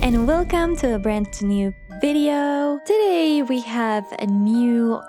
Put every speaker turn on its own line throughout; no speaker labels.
and welcome to a brand new video. Today we have a new,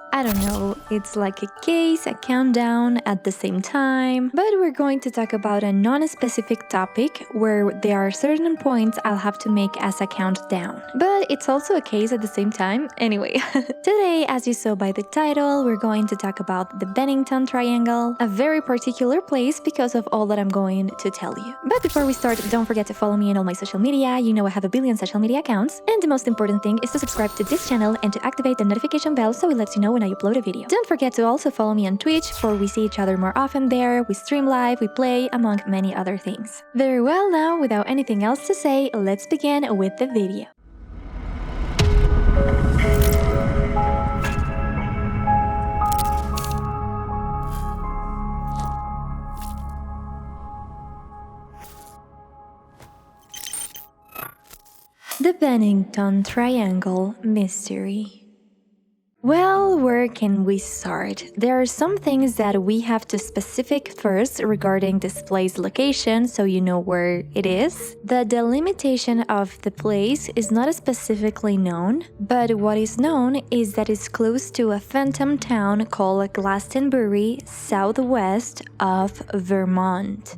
it's like a case, a countdown at the same time, but we're going to talk about a non-specific topic where there are certain points I'll have to make as a countdown. But it's also a case at the same time. Anyway, today, as you saw by the title, we're going to talk about the Bennington Triangle, a very particular place because of all that I'm going to tell you. But before we start, don't forget to follow me on all my social media. You know I have a billion social media accounts, and the most important thing is to subscribe to this channel and to activate the notification bell so it lets you know when I upload a video. Don't forget to also follow me on Twitch, for we see each other more often there, we stream live, we play, among many other things. Very well, now, without anything else to say, let's begin with the video. The Bennington Triangle Mystery. Well, where can we start? There are some things that we have to specify first regarding this place location so you know where it is. The delimitation of the place is not specifically known, but what is known is that it's close to a phantom town called Glastonbury, southwest of Vermont.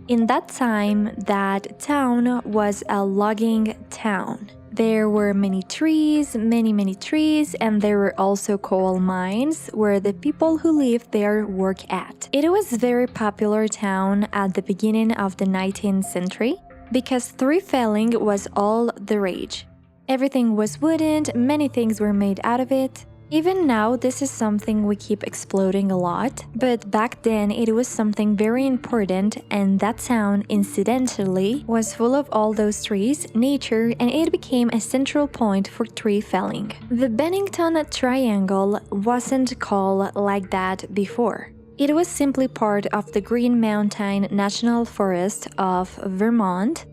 In that time, that town was a logging town. There were many trees, many trees, and there were also coal mines where the people who lived there work at. It was a very popular town at the beginning of the 19th century because tree felling was all the rage. Everything was wooden, many things were made out of it. Even now, this is something we keep exploding a lot, but back then it was something very important, and that town, incidentally, was full of all those trees, nature, and it became a central point for tree felling. The Bennington Triangle wasn't called like that before. It was simply part of the Green Mountain National Forest of Vermont,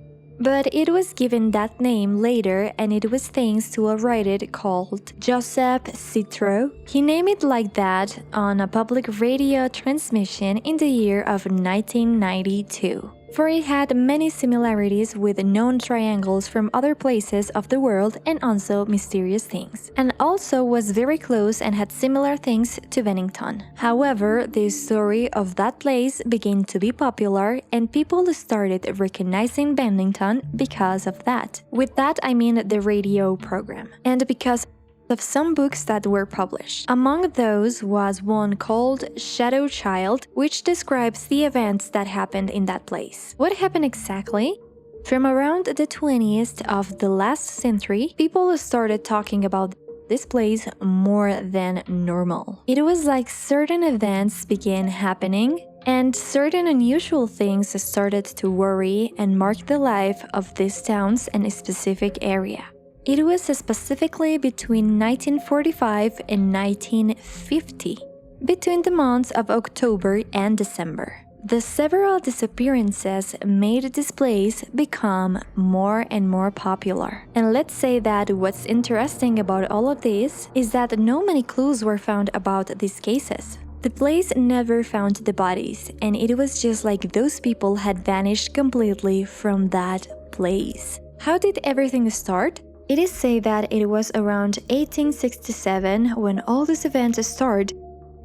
but it was given that name later, and it was thanks to a writer called Joseph Citro. He named it like that on a public radio transmission in the year of 1992. For it had many similarities with known triangles from other places of the world and also mysterious things, and also was very close and had similar things to Bennington. However, the story of that place began to be popular and people started recognizing Bennington because of that. With that, I mean the radio program, and because of some books that were published. Among those was one called Shadow Child, which describes the events that happened in that place. What happened exactly? From around the 20th of the last century, people started talking about this place more than normal. It was like certain events began happening, and certain unusual things started to worry and mark the life of these towns and a specific area. It was specifically between 1945 and 1950, between the months of October and December. The several disappearances made this place become more and more popular. And let's say that what's interesting about all of this is that no many clues were found about these cases. The police never found the bodies, and it was just like those people had vanished completely from that place. How did everything start? It is said that it was around 1867 when all these events started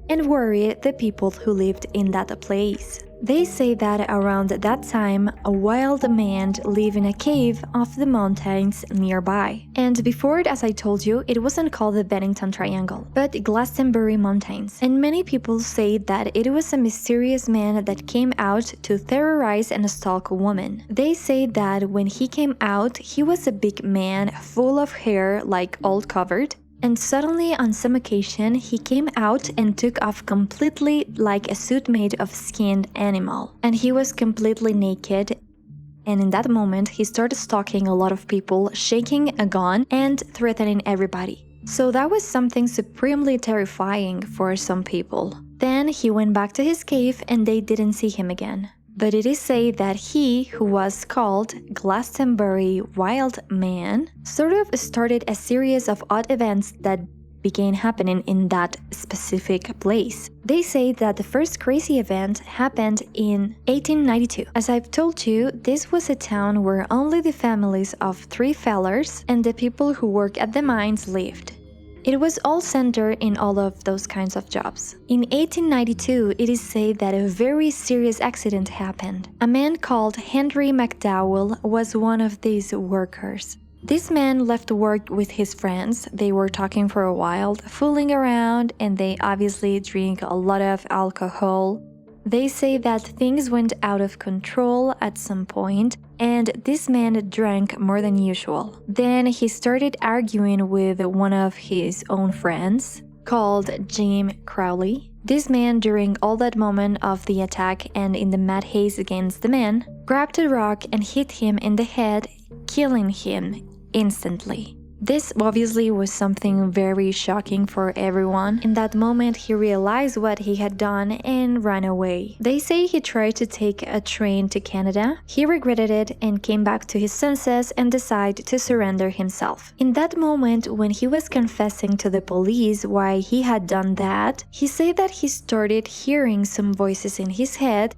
and worried the people who lived in that place. They say that around that time, a wild man lived in a cave of the mountains nearby. And before it, as I told you, it wasn't called the Bennington Triangle, but Glastonbury Mountains. And many people say that it was a mysterious man that came out to terrorize and stalk a woman. They say that when he came out, he was a big man full of hair, like all covered. And suddenly, on some occasion, he came out and took off completely like a suit made of skinned animal. And he was completely naked. And in that moment, he started stalking a lot of people, shaking a gun and threatening everybody. So that was something supremely terrifying for some people. Then he went back to his cave and they didn't see him again. But it is said that he, who was called Glastonbury Wild Man, sort of started a series of odd events that began happening in that specific place. They say that the first crazy event happened in 1892. As I've told you, this was a town where only the families of 3 fellers and the people who work at the mines lived. It was all centered in all of those kinds of jobs. In 1892, it is said that a very serious accident happened. A man called Henry McDowell was one of these workers. This man left work with his friends. They were talking for a while, fooling around, and they obviously drink a lot of alcohol. They say that things went out of control at some point, and this man drank more than usual. Then he started arguing with one of his own friends, called Jim Crowley. This man, during all that moment of the attack and in the mad haste against the man, grabbed a rock and hit him in the head, killing him instantly. This obviously was something very shocking for everyone. In that moment, he realized what he had done and ran away. They say he tried to take a train to Canada. He regretted it and came back to his senses and decided to surrender himself. In that moment, when he was confessing to the police why he had done that, he said that he started hearing some voices in his head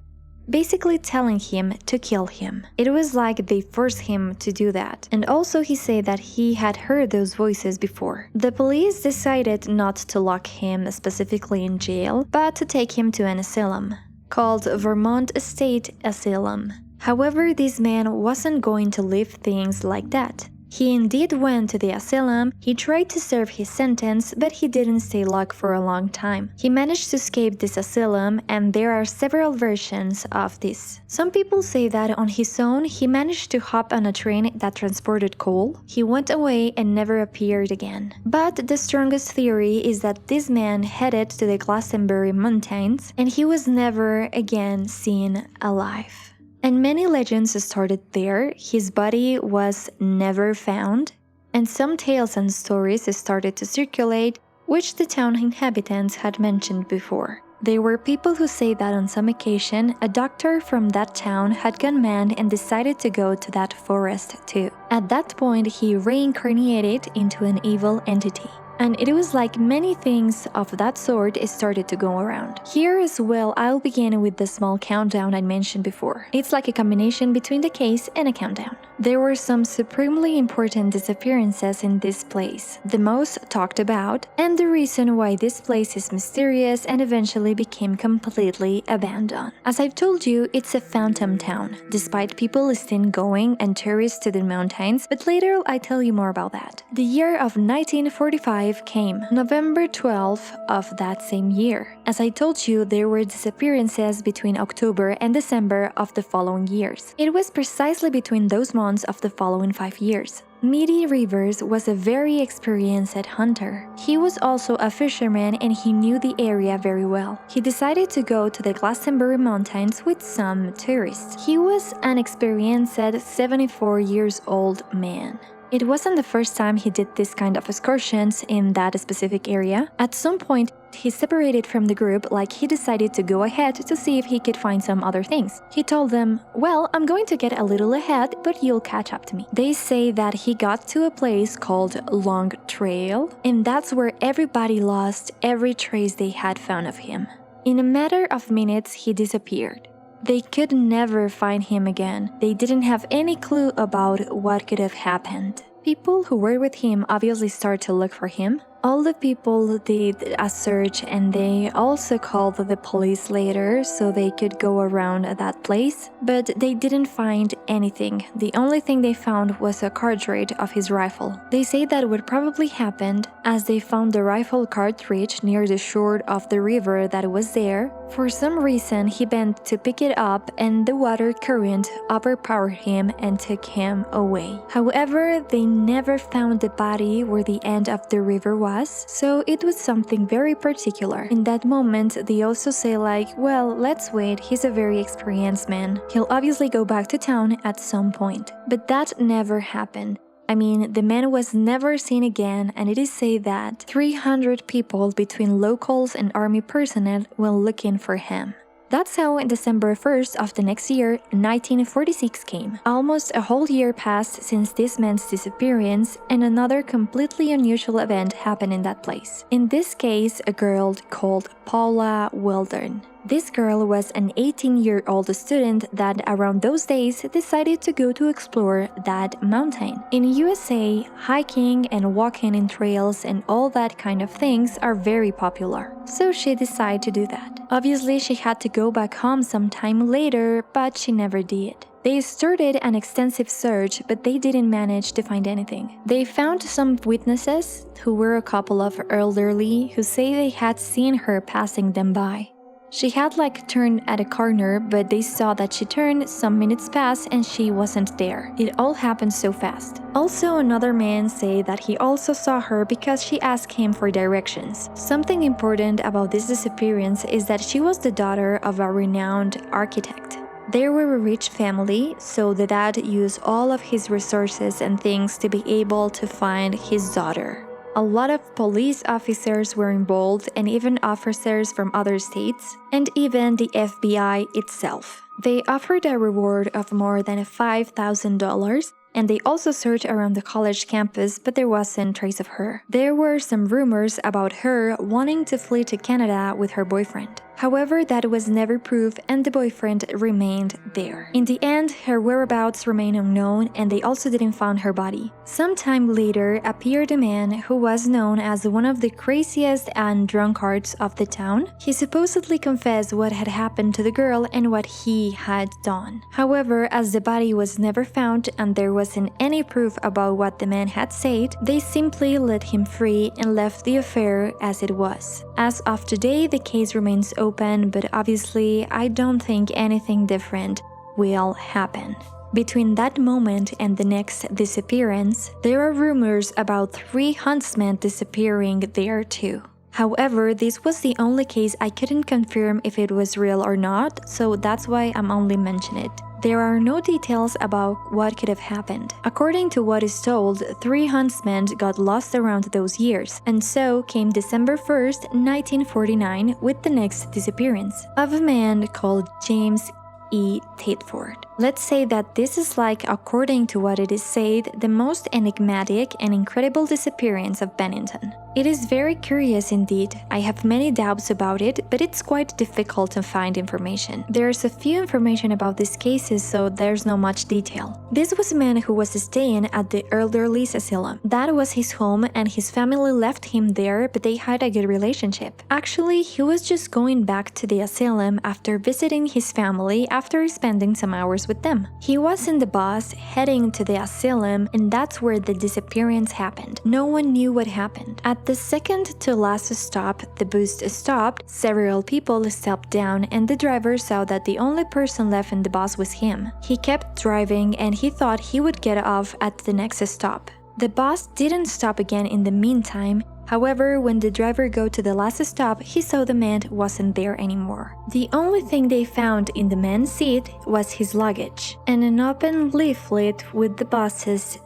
basically telling him to kill him. It was like they forced him to do that. And also he said that he had heard those voices before. The police decided not to lock him specifically in jail, but to take him to an asylum called Vermont State Asylum. However, this man wasn't going to leave things like that. He indeed went to the asylum. He tried to serve his sentence, but he didn't stay locked for a long time. He managed to escape this asylum, and there are several versions of this. Some people say that on his own, he managed to hop on a train that transported coal. He went away and never appeared again. But the strongest theory is that this man headed to the Glastonbury Mountains, and he was never again seen alive. And many legends started there. His body was never found, and some tales and stories started to circulate, which the town inhabitants had mentioned before. There were people who say that on some occasion, a doctor from that town had gone mad and decided to go to that forest too. At that point, he reincarnated into an evil entity. And it was like many things of that sort started to go around. Here as well, I'll begin with the small countdown I mentioned before. It's like a combination between the case and a countdown. There were some supremely important disappearances in this place, the most talked about, and the reason why this place is mysterious and eventually became completely abandoned. As I've told you, it's a phantom town, despite people still going and tourists to the mountains, but later I tell you more about that. The year of 1945 came, November 12th of that same year. As I told you, there were disappearances between October and December of the following years. It was precisely between those months of the following 5 years. Meaty Rivers was a very experienced hunter. He was also a fisherman and he knew the area very well. He decided to go to the Glastonbury Mountains with some tourists. He was an experienced 74-year-old man. It wasn't the first time he did this kind of excursions in that specific area. At some point, he separated from the group, like he decided to go ahead to see if he could find some other things. He told them, well, I'm going to get a little ahead, but you'll catch up to me. They say that he got to a place called Long Trail, and that's where everybody lost every trace they had found of him. In a matter of minutes, he disappeared. They could never find him again. They didn't have any clue about what could have happened. People who were with him obviously started to look for him. All the people did a search and they also called the police later so they could go around that place, but they didn't find anything. The only thing they found was a cartridge of his rifle. They say that what probably happened, as they found the rifle cartridge near the shore of the river that was there, for some reason he bent to pick it up and the water current overpowered him and took him away. However, they never found the body where the end of the river was, so it was something very particular. In that moment, they also say like, well, let's wait, he's a very experienced man. He'll obviously go back to town at some point. But that never happened. I mean, the man was never seen again, and it is said that 300 people between locals and army personnel were looking for him. That's how December 1st of the next year, 1946 came. Almost a whole year passed since this man's disappearance, and another completely unusual event happened in that place. In this case, a girl called Paula Wiltern. This girl was an 18-year-old student that around those days decided to go to explore that mountain. In USA, hiking and walking in trails and all that kind of things are very popular. So she decided to do that. Obviously, she had to go back home sometime later, but she never did. They started an extensive search, but they didn't manage to find anything. They found some witnesses, who were a couple of elderly, who say they had seen her passing them by. She had turned at a corner, but they saw that she turned, some minutes passed, and she wasn't there. It all happened so fast. Also, another man said that he also saw her because she asked him for directions. Something important about this disappearance is that she was the daughter of a renowned architect. They were a rich family, so the dad used all of his resources and things to be able to find his daughter. A lot of police officers were involved, and even officers from other states, and even the FBI itself. They offered a reward of more than $5,000, and they also searched around the college campus, but there wasn't trace of her. There were some rumors about her wanting to flee to Canada with her boyfriend. However, that was never proved, and the boyfriend remained there. In the end, her whereabouts remained unknown, and they also didn't find her body. Sometime later appeared a man who was known as one of the craziest and drunkards of the town. He supposedly confessed what had happened to the girl and what he had done. However, as the body was never found and there wasn't any proof about what the man had said, they simply let him free and left the affair as it was. As of today, the case remains open, but obviously I don't think anything different will happen. Between that moment and the next disappearance, there are rumors about 3 huntsmen disappearing there too. However, this was the only case I couldn't confirm if it was real or not, so that's why I'm only mentioning it. There are no details about what could have happened. According to what is told, 3 huntsmen got lost around those years, and so came December 1st, 1949, with the next disappearance of a man called James E. Thetford. Let's say that this is according to what it is said, the most enigmatic and incredible disappearance of Bennington. It is very curious indeed. I have many doubts about it, but it's quite difficult to find information. There's a few information about these cases, so there's not much detail. This was a man who was staying at the elderly's asylum. That was his home, and his family left him there, but they had a good relationship. Actually, he was just going back to the asylum after visiting his family after spending some hours with them. He was in the bus heading to the asylum, and that's where the disappearance happened. No one knew what happened. At the second to last stop, the bus stopped, several people stepped down, and the driver saw that the only person left in the bus was him. He kept driving, and he thought he would get off at the next stop. The bus didn't stop again in the meantime. However, when the driver got to the last stop, he saw the man wasn't there anymore. The only thing they found in the man's seat was his luggage and an open leaflet with the bus's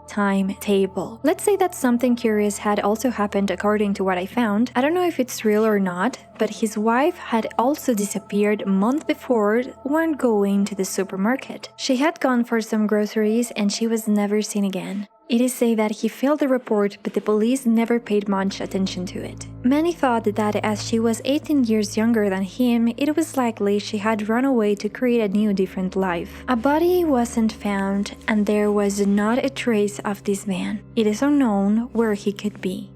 timetable. Let's say that something curious had also happened according to what I found. I don't know if it's real or not, but his wife had also disappeared a month before when going to the supermarket. She had gone for some groceries and she was never seen again. It is said that he filed the report, but the police never paid much attention to it. Many thought that as she was 18 years younger than him, it was likely she had run away to create a new different life. A body wasn't found, and there was not a trace of this man. It is unknown where he could be.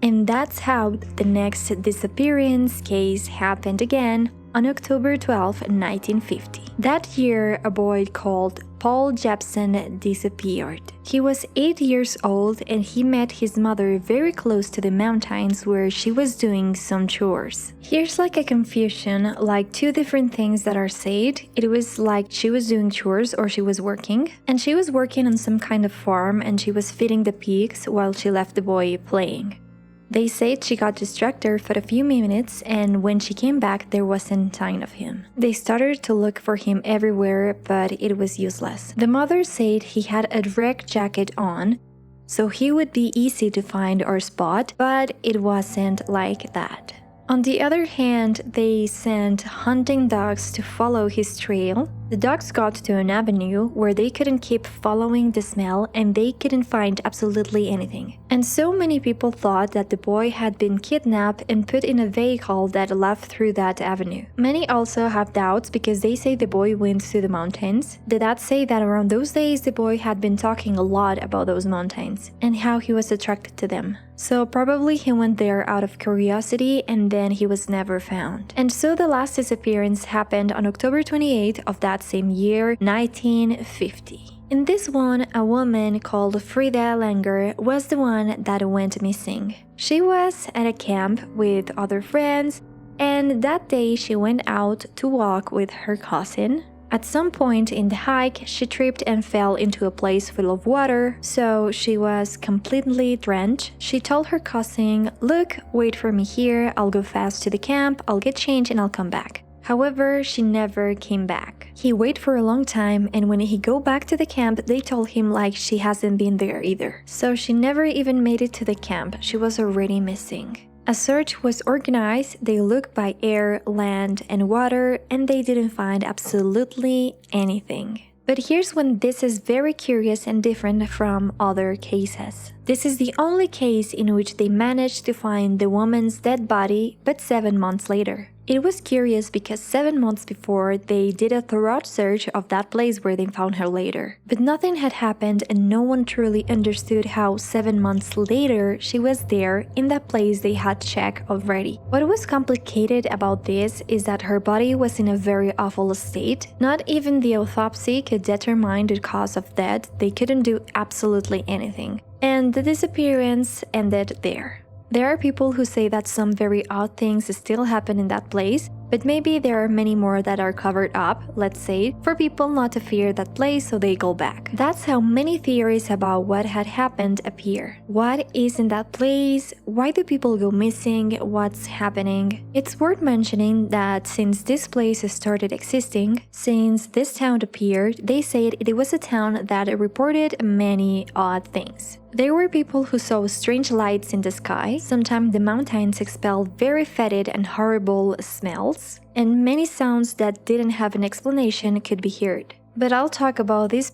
And that's how the next disappearance case happened again on October 12, 1950. That year, a boy called Paul Jepson disappeared. He was 8 years old and he met his mother very close to the mountains where she was doing some chores. Here's a confusion, 2 different things that are said. It was she was doing chores or she was working, and she was working on some kind of farm and she was feeding the pigs while she left the boy playing. They said she got distracted for a few minutes, and when she came back, there wasn't a sign of him. They started to look for him everywhere, but it was useless. The mother said he had a wreck jacket on, so he would be easy to find or spot, but it wasn't like that. On the other hand, they sent hunting dogs to follow his trail. The dogs got to an avenue where they couldn't keep following the smell and they couldn't find absolutely anything. And so many people thought that the boy had been kidnapped and put in a vehicle that left through that avenue. Many also have doubts because they say the boy went to the mountains. The dads say that around those days the boy had been talking a lot about those mountains and how he was attracted to them. So probably he went there out of curiosity and then he was never found. And so the last disappearance happened on October 28th of that same year, 1950. In this one, a woman called Frida Langer was the one that went missing. She was at a camp with other friends, and that day she went out to walk with her cousin. At some point in the hike, she tripped and fell into a place full of water, so she was completely drenched. She told her cousin, "Look, wait for me here, I'll go fast to the camp, I'll get changed and I'll come back." However, she never came back. He waited for a long time, and when he go back to the camp, they told him like she hasn't been there either. So she never even made it to the camp, she was already missing. A search was organized, they looked by air, land, and water, and they didn't find absolutely anything. But here's when this is very curious and different from other cases. This is the only case in which they managed to find the woman's dead body, but 7 months later. It was curious because 7 months before, they did a thorough search of that place where they found her later. But nothing had happened and no one truly understood how 7 months later she was there in that place they had checked already. What was complicated about this is that her body was in a very awful state. Not even the autopsy could determine the cause of death, they couldn't do absolutely anything. And the disappearance ended there. There are people who say that some very odd things still happen in that place, but maybe there are many more that are covered up, let's say, for people not to fear that place so they go back. That's how many theories about what had happened appear. What is in that place? Why do people go missing? What's happening? It's worth mentioning that since this place started existing, since this town appeared, they said it was a town that reported many odd things. There were people who saw strange lights in the sky, sometimes the mountains expelled very fetid and horrible smells, and many sounds that didn't have an explanation could be heard. But I'll talk about these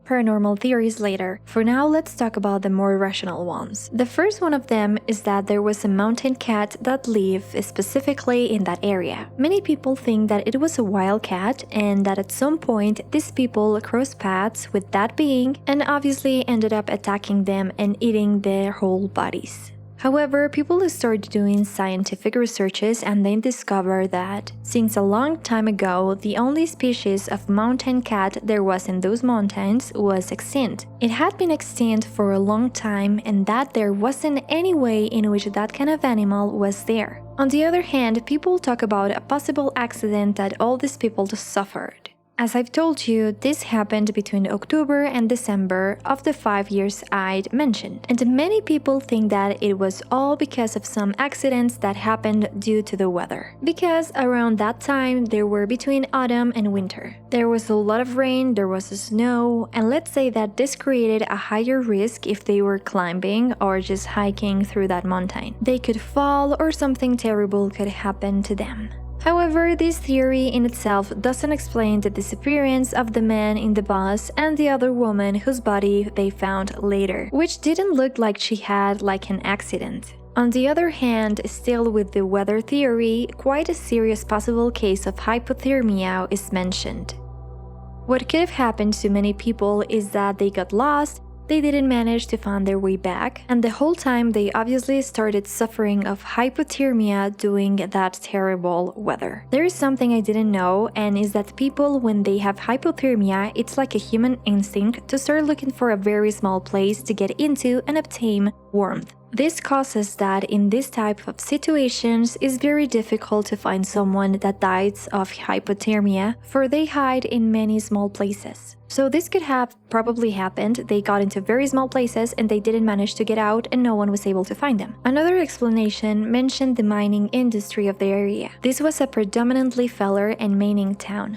paranormal theories later. For now, let's talk about the more rational ones. The first one of them is that there was a mountain cat that lived specifically in that area. Many people think that it was a wild cat and that at some point these people crossed paths with that being and obviously ended up attacking them and eating their whole bodies. However, people started doing scientific researches and they discovered that, since a long time ago, the only species of mountain cat there was in those mountains was extinct. It had been extinct for a long time and that there wasn't any way in which that kind of animal was there. On the other hand, people talk about a possible accident that all these people suffered. As I've told you, this happened between October and December of the 5 years I'd mentioned, and many people think that it was all because of some accidents that happened due to the weather. Because around that time, there were between autumn and winter. There was a lot of rain, there was snow, and let's say that this created a higher risk if they were climbing or just hiking through that mountain. They could fall or something terrible could happen to them. However, this theory in itself doesn't explain the disappearance of the man in the bus and the other woman whose body they found later, which didn't look like she had like an accident. On the other hand, still with the weather theory, quite a serious possible case of hypothermia is mentioned. What could have happened to many people is that they got lost, they didn't manage to find their way back, and the whole time they obviously started suffering of hypothermia during that terrible weather. There is something I didn't know, and is that people, when they have hypothermia, it's like a human instinct to start looking for a very small place to get into and obtain warmth. This causes that in this type of situations it's very difficult to find someone that dies of hypothermia, for they hide in many small places. So this could have probably happened, they got into very small places and they didn't manage to get out and no one was able to find them. Another explanation mentioned the mining industry of the area. This was a predominantly feller and mining town.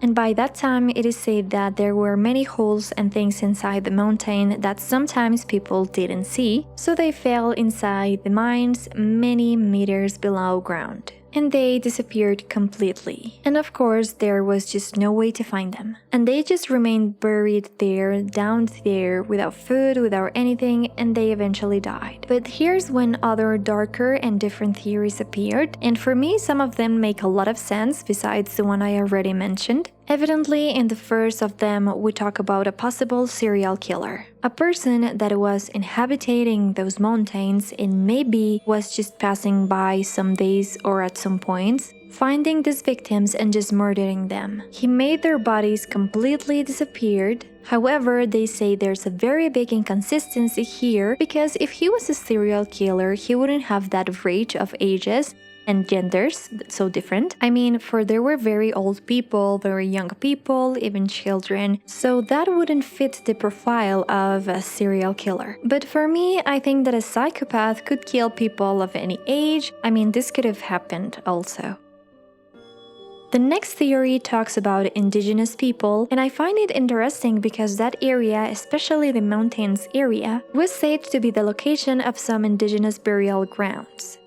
And by that time, it is said that there were many holes and things inside the mountain that sometimes people didn't see, so they fell inside the mines many meters below ground. And they disappeared completely. And of course, there was just no way to find them. And they just remained buried there, down there, without food, without anything, and they eventually died. But here's when other darker and different theories appeared, and for me, some of them make a lot of sense besides the one I already mentioned. Evidently, in the first of them, we talk about a possible serial killer. A person that was inhabiting those mountains and maybe was just passing by some days or at some points, finding these victims and just murdering them. He made their bodies completely disappeared. However, they say there's a very big inconsistency here because if he was a serial killer, he wouldn't have that range of ages and genders so different. I mean, for there were very old people, very young people, even children, so that wouldn't fit the profile of a serial killer. But for me, I think that a psychopath could kill people of any age. I mean, this could have happened also. The next theory talks about indigenous people, and I find it interesting because that area, especially the mountains area, was said to be the location of some indigenous burial grounds.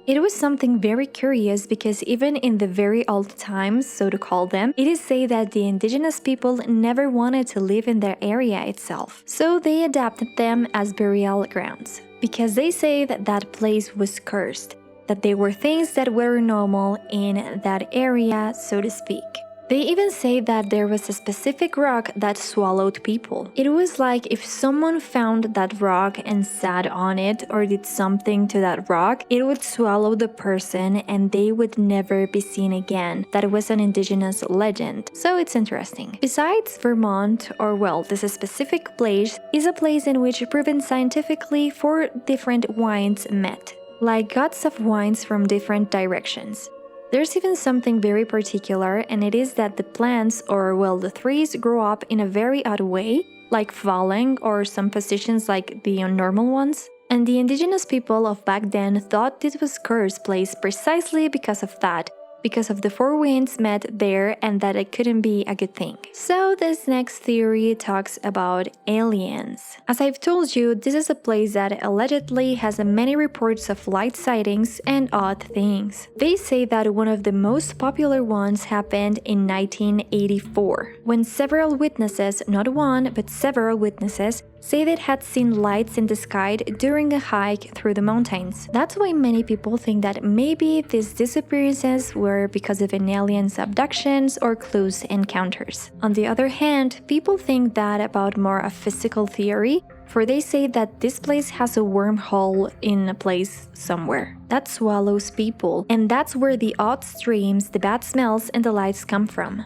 It was something very curious because even in the very old times, so to call them, it is said that the indigenous people never wanted to live in their area itself, so they adapted them as burial grounds, because they say that that place was cursed, that there were things that were normal in that area, so to speak. They even say that there was a specific rock that swallowed people. It was like if someone found that rock and sat on it or did something to that rock, it would swallow the person and they would never be seen again. That was an indigenous legend. So it's interesting. Besides Vermont, or well, this specific place is a place in which proven scientifically 4 different wines met, like gods of wines from different directions. There's even something very particular, and it is that the plants, or well, the trees grow up in a very odd way, like falling or some positions like the normal ones. And the indigenous people of back then thought this was cursed place precisely because of that, because of the 4 winds met there and that it couldn't be a good thing. So this next theory talks about aliens. As I've told you, this is a place that allegedly has many reports of light sightings and odd things. They say that one of the most popular ones happened in 1984, when several witnesses, not one, but several witnesses, say they had seen lights in the sky during a hike through the mountains. That's why many people think that maybe these disappearances were because of an alien's abductions or close encounters. On the other hand, people think that about more a physical theory, for they say that this place has a wormhole in a place somewhere that swallows people, and that's where the odd streams, the bad smells, and the lights come from.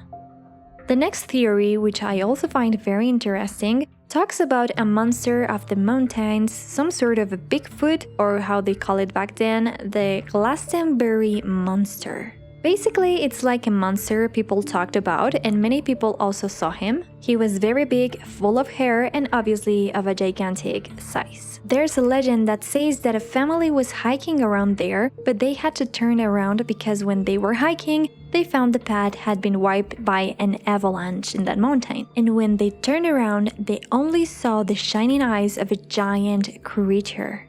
The next theory, which I also find very interesting, talks about a monster of the mountains, some sort of a Bigfoot, or how they call it back then, the Glastonbury Monster. Basically, it's like a monster people talked about, and many people also saw him. He was very big, full of hair, and obviously of a gigantic size. There's a legend that says that a family was hiking around there, but they had to turn around because when they were hiking, they found the path had been wiped by an avalanche in that mountain. And when they turned around, they only saw the shining eyes of a giant creature.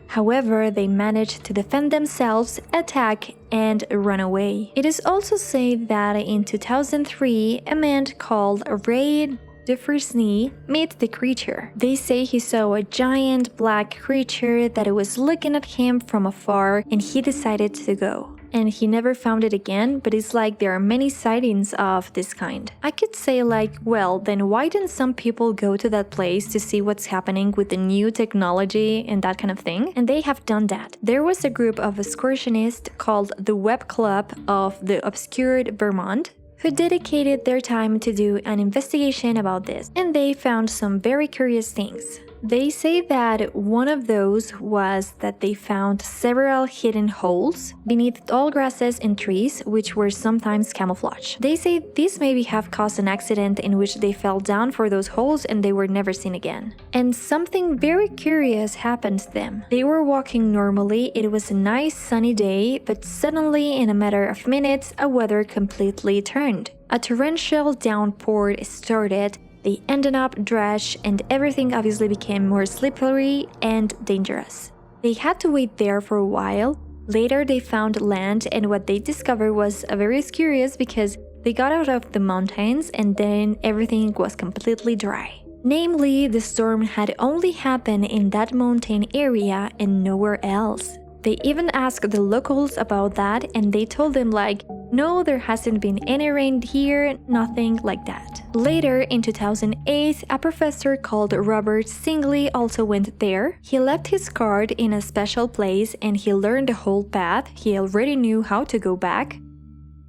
However, they managed to defend themselves, attack, and run away. It is also said that in 2003, a man called Ray Dufresne met the creature. They say he saw a giant black creature that was looking at him from afar, and he decided to go. And he never found it again, but it's like there are many sightings of this kind. I could say like, well, then why didn't some people go to that place to see what's happening with the new technology and that kind of thing? And they have done that. There was a group of excursionists called the Web Club of the Obscured Vermont, who dedicated their time to do an investigation about this, and they found some very curious things. They say that one of those was that they found several hidden holes beneath tall grasses and trees, which were sometimes camouflaged. They say this maybe have caused an accident in which they fell down for those holes and they were never seen again. And something very curious happened to them. They were walking normally, it was a nice sunny day, but suddenly in a matter of minutes, a weather completely turned. A torrential downpour started. They ended up drenched and everything obviously became more slippery and dangerous. They had to wait there for a while. Later they found land and what they discovered was very curious because they got out of the mountains and then everything was completely dry. Namely, the storm had only happened in that mountain area and nowhere else. They even asked the locals about that and they told them like, no, there hasn't been any rain here, nothing like that. Later, in 2008, a professor called Robert Singley also went there. He left his card in a special place and he learned the whole path. He already knew how to go back.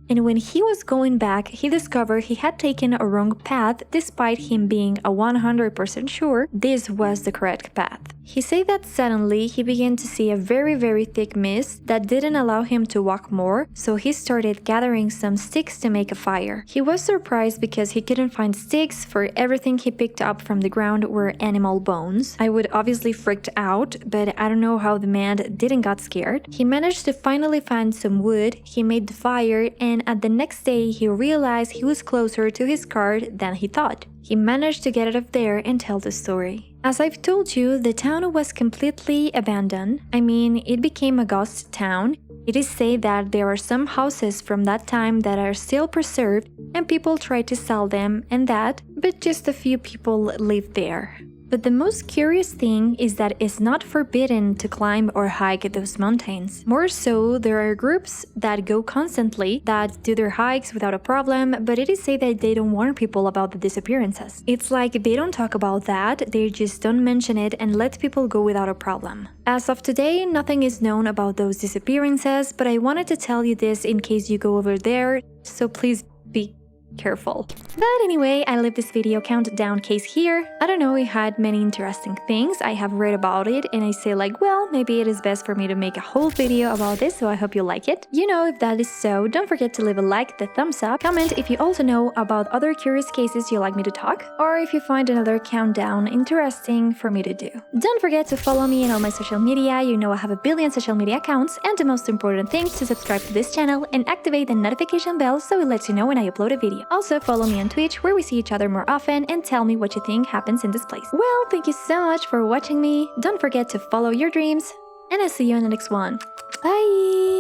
And when he was going back, he discovered he had taken a wrong path despite him being 100% sure this was the correct path. He said that suddenly he began to see a very thick mist that didn't allow him to walk more, so he started gathering some sticks to make a fire. He was surprised because he couldn't find sticks, for everything he picked up from the ground were animal bones. I would obviously freaked out, but I don't know how the man didn't got scared. He managed to finally find some wood, he made the fire, and at the next day he realized he was closer to his card than he thought. He managed to get out of there and tell the story. As I've told you, the town was completely abandoned. I mean, it became a ghost town. It is said that there are some houses from that time that are still preserved and people try to sell them and that, but just a few people live there. But the most curious thing is that it's not forbidden to climb or hike those mountains. More so, there are groups that go constantly, that do their hikes without a problem, but it is said that they don't warn people about the disappearances. It's like they don't talk about that, they just don't mention it and let people go without a problem. As of today, nothing is known about those disappearances, but I wanted to tell you this in case you go over there, so please be careful. But anyway, I leave this video countdown case here. I don't know, it had many interesting things. I have read about it and I say like, well, maybe it is best for me to make a whole video about this, so I hope you like it. You know, if that is so, don't forget to leave a like, the thumbs up, comment if you also know about other curious cases you like me to talk, or if you find another countdown interesting for me to do. Don't forget to follow me on all my social media. You know I have a billion social media accounts, and the most important thing is to subscribe to this channel and activate the notification bell so it lets you know when I upload a video. Also, follow me on Twitch where we see each other more often and tell me what you think happens in this place. Well, thank you so much for watching me. Don't forget to follow your dreams, and I'll see you in the next one. Bye!